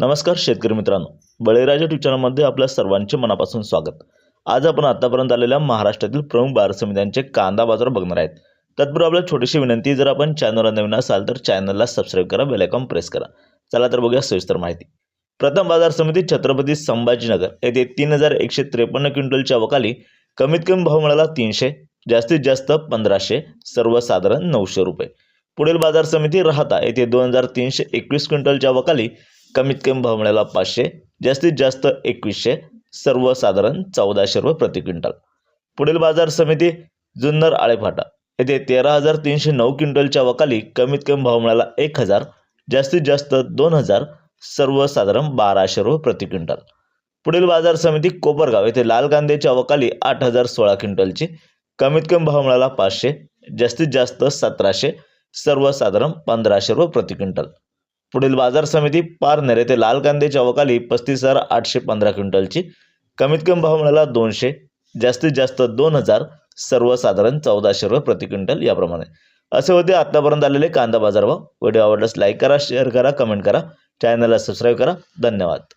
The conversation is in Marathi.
नमस्कार शेतकरी मित्रांनो, बळीराजा यूट्यूब चॅनलमध्ये आपल्या सर्वांचे मनापासून स्वागत। आज आपण आतापर्यंत आलेल्या महाराष्ट्रातील प्रमुख बाजार समित्यांचे कांदा बाजार बघणार आहेत। तत्पूर्वी आपल्याला छोटीशी विनंती, जर आपण चॅनलला नवीन असाल तर चॅनलला सबस्क्राइब करा, बेल आयकॉन प्रेस करा। चला तर बघूया सविस्तर माहिती। प्रथम बाजार समिती छत्रपती संभाजीनगर येथे 3153 क्विंटलच्या अवकाली कमीत कमी भाव मिळाला 300, जास्तीत जास्त 1500, सर्वसाधारण 900 रुपये। पुढील बाजार समिती राहता येथे 2321 क्विंटलच्या अवकाली कमीत कमी भाव मिळाला 500, जास्तीत जास्त 2100, सर्वसाधारण 1400 रुपये प्रति क्विंटल। पुढील बाजार समिती जुन्नर आळेफाटा येथे 13309 क्विंटलच्या अवकाली कमीत कमी भाव मिळाला 1000, जास्तीत जास्त 2000, सर्वसाधारण 1200 रुपये प्रति क्विंटल। पुढील बाजार समिती कोपरगाव येथे लाल कांद्याच्या अवकाली 8016 क्विंटलची कमीत कमी भाव मिळाला 500, जास्तीत जास्त 1700, सर्वसाधारण 1500 रुपये प्रति क्विंटल। पुढील बाजार समिती पारनेर येथे लाल कांद्याच्या अवकाली 35815 क्विंटलची कमीत कमी भाव मिळाला 200, जास्तीत जास्त 2000, सर्वसाधारण 1400 रुपये प्रति क्विंटल। याप्रमाणे असे होते आतापर्यंत आलेले कांदा बाजार भाव। व्हिडिओ आवडल्यास लाईक करा, शेअर करा, कमेंट करा, चॅनलला सबस्क्राइब करा। धन्यवाद।